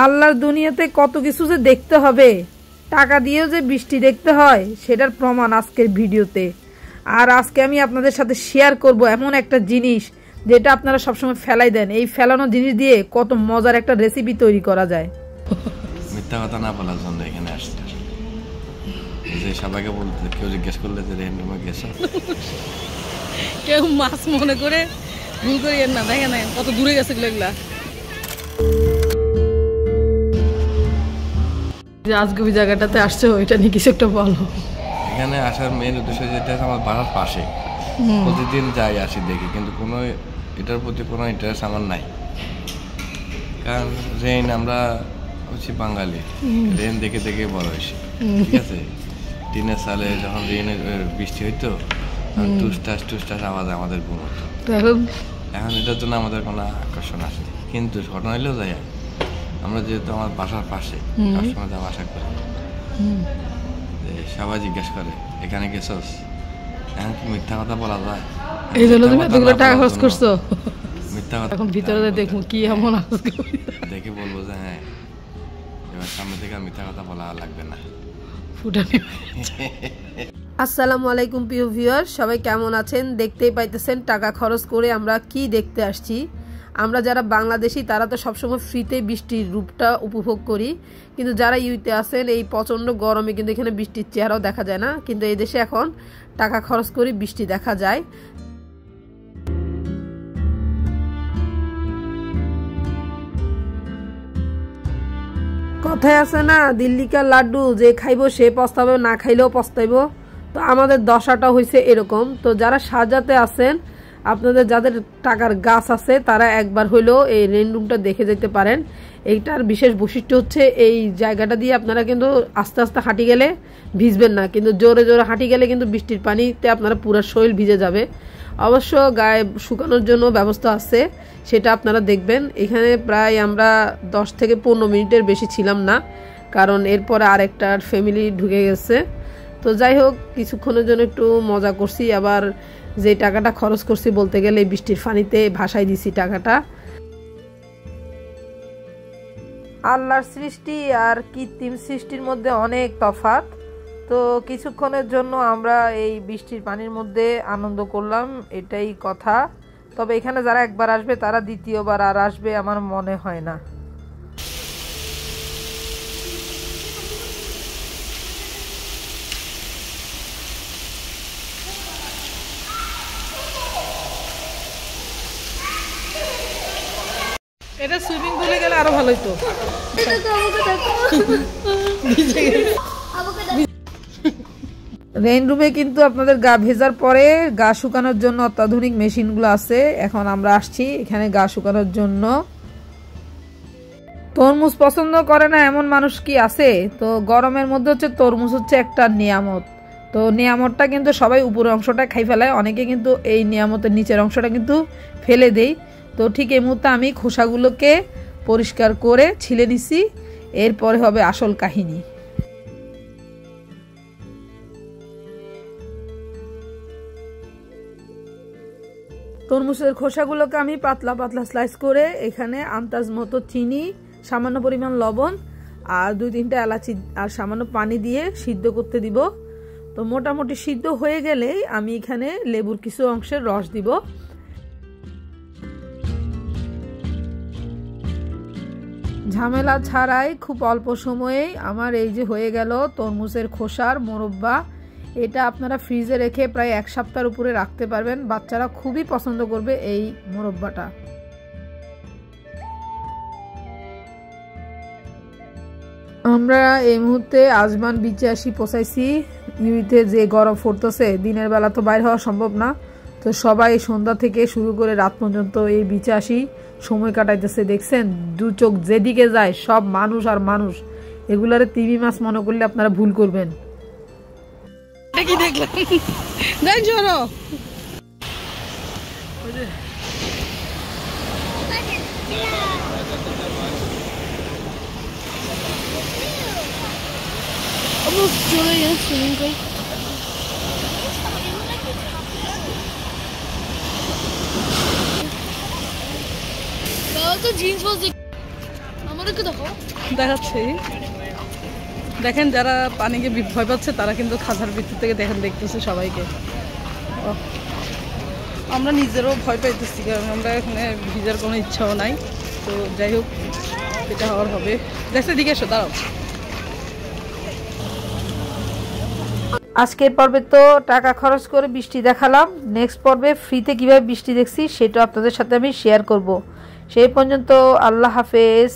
আল্লাহর দুনিয়াতে কত কিছু যে দেখতে হবে, টাকা দিয়েও যে বৃষ্টি দেখতে হয় সেটার প্রমাণ আজকের ভিডিওতে। আর আজকে আমি আপনাদের সাথে শেয়ার করব এমন একটা জিনিস যেটা আপনারা সবসময় ফেলাই দেন। এই ফেলানো জিনিস দিয়ে কত মজার একটা রেসিপি তৈরি করা যায়। মিথ্যা কথা না বলার জন্য এখানে আসছে, যে সবাইকে বলতে কেউ জিজ্ঞেস করলে যে রেহেন রুমে গেছো, কেউ মাছ মনে করে ভুল করিয়েন না। দেখেন কত দূরে গেছে এগুলা। আজকে ওই জায়গাটাতে আসছে, ওইটা নিয়ে কিছু একটা বলো। এখানে আসার মেইন উদ্দেশ্য যেটা আমার বাড়ার পাশে, প্রতিদিন যাই আসি দেখি, কিন্তু কোনো এটার প্রতি কোনো ইন্টারেস্ট আমার নাই। কারণ রেন আমরা হচ্ছি বাঙালি, রেন দেখে দেখে বড় হয়েছি, ঠিক আছে। টিনের সালে যখন রেনের বৃষ্টি হইতো, টুসটাস টুসটাস আওয়াজ আমাদের ঘুম হতো। এখন এটার জন্য আমাদের কোনো আকর্ষণ আসে, কিন্তু ঘটনা হইলেও যাই আমরা যেহেতু আমার বাসার পাশে সবসময় যাওয়া আশা করি, সবাই জিজ্ঞাসা করে এখানে গেছস, এখন কি মিথ্যা কথা বলা যায়? এই জন্য তুমি এতগুলো টাকা খরচ করছো। মিথ্যা কথা এখন ভিতরে দেখবো কি এমন দেখে বলবো যে হ্যাঁ, এবার সামনে থেকে আর মিথ্যা কথা বলা লাগবে না। আসসালামু আলাইকুম প্রিয় ভিউয়ার, সবাই কেমন আছেন? দেখতেই পাইতেছেন টাকা খরচ করে আমরা কি দেখতে আসছি। আমরা যারা বাংলাদেশি তারা তো সবসময় ফ্রিতে বৃষ্টির রূপটা উপভোগ করি, কিন্তু যারা ইউতে আছেন এই প্রচণ্ড গরমে কিন্তু এখানে বৃষ্টির চেহারাও দেখা যায় না, কিন্তু এই দেশে এখন টাকা খরচ করে বৃষ্টি দেখা যায়। কথায় আছে না, দিল্লিকার লাড্ডু যে খাইবো সে পস্তাবে, না খাইলেও পস্তাইব। তো আমাদের দশাটা হয়েছে এরকম। তো যারা সাজাতে আছেন, আপনাদের যাদের টাকার গাছ আছে তারা একবার হইলেও এই রেন রুমটা দেখে যেতে পারেন। এইটার বিশেষ বৈশিষ্ট্য হচ্ছে এই জায়গাটা দিয়ে আপনারা কিন্তু আস্তে আস্তে হাঁটি গেলে ভিজবেন না, কিন্তু জোরে জোরে হাঁটি গেলে কিন্তু বৃষ্টির পানিতে আপনারা পুরো শরীর ভিজে যাবে। অবশ্য গায়ে শুকানোর জন্য ব্যবস্থা আছে, সেটা আপনারা দেখবেন। এখানে প্রায় আমরা 10 থেকে 15 মিনিটের বেশি ছিলাম না, কারণ এরপরে আরেকটার ফ্যামিলি ঢুকে গেছে। তো যাই হোক, কিছুক্ষণের জন্য একটু মজা করছি, আবার যে টাকাটা খরচ করছি বলতে গেলে বৃষ্টির পানিতে ভাসাই দিছি টাকাটা। আল্লাহর সৃষ্টি আর কৃত্রিম সৃষ্টির মধ্যে অনেক তফাৎ। তো কিছুক্ষণের জন্য আমরা এই বৃষ্টির পানির মধ্যে আনন্দ করলাম, এটাই কথা। তবে এখানে যারা একবার আসবে তারা দ্বিতীয়বার আর আসবে আমার মনে হয় না। এটা সুইমিং পুলে গেলে আরো ভালো হতো। রেইন রুমে কিন্তু আপনাদের গা ভেজার পরে গা শুকানোর জন্য অত্যাধুনিক মেশিনগুলো আছে। এখন আমরা আসছি এখানে গা শুকানোর জন্য। তরমুজ পছন্দ করে না এমন মানুষ কি আছে? তো গরমের মধ্যে হচ্ছে তরমুজ হচ্ছে একটা নিয়ামত। তো নিয়ামতটা কিন্তু সবাই উপরের অংশটা খাই ফেলায়, অনেকে কিন্তু এই নিয়ামতের নিচের অংশটা কিন্তু ফেলে দেয়। তো ঠিক এই মুহূর্তে আমি খোসাগুলোকে পরিষ্কার করে ছিলে নিছি, এরপরে হবে আসল কাহিনী। তরমুজের খোসাগুলোকে আমি পাতলা পাতলা স্লাইস করে এখানে আন্দাজ মতো চিনি, সামান্য পরিমাণ লবণ আর 2-3টা এলাচি আর সামান্য পানি দিয়ে সিদ্ধ করতে দিব। তো মোটামুটি সিদ্ধ হয়ে গেলেই আমি এখানে লেবুর কিছু অংশের রস দিব। ঝামেলা ছাড়াই খুব অল্প সময়েই আমার এই যে হয়ে গেল তরমুজের খোসার মোরব্বা। এটা আপনারা ফ্রিজে রেখে প্রায় 1 সপ্তাহের উপরে রাখতে পারবেন, বাচ্চারা খুবই পছন্দ করবে এই মোরব্বাটা। আমরা এই মুহূর্তে আজমান 85 পৌঁছাইছি। ইউতে যে গরম পড়তেছে, দিনের বেলা তো বাইরে হওয়া সম্ভব না, তো সবাই সন্ধ্যা থেকে শুরু করে রাত পর্যন্ত এই 85 সময় কাটাইতেছে। দেখছেন, 2 চোখ যেদিকে যায় সব মানুষ আর মানুষ। এগুলারে তিমি মাছ মনে করলে আপনারা ভুল করবেন। কি দেখলাম দেখ জোরো চলে যাচ্ছে তো জিন্স আমাদের দেখাচ্ছি, দেখেন যারা পানিকে ভয় পাচ্ছে তারা কিন্তু খাঁচার ভিতর থেকে দেখতেছে সবাইকে। আমরা নিজেরও ভয় পাইতেছি, কারণ আমরা এখানে ভিজার কোনো ইচ্ছাও নাই। তো যাই হোক, এটা হওয়ার হবে। দেখতে দিকে এসো, দাঁড়াও। আজকের পর্বে তো টাকা খরচ করে বৃষ্টি দেখালাম, নেক্সট পর্বে ফ্রিতে কীভাবে বৃষ্টি দেখছি সেটা আপনাদের সাথে আমি শেয়ার করব। সেই পর্যন্ত আল্লাহ হাফেজ।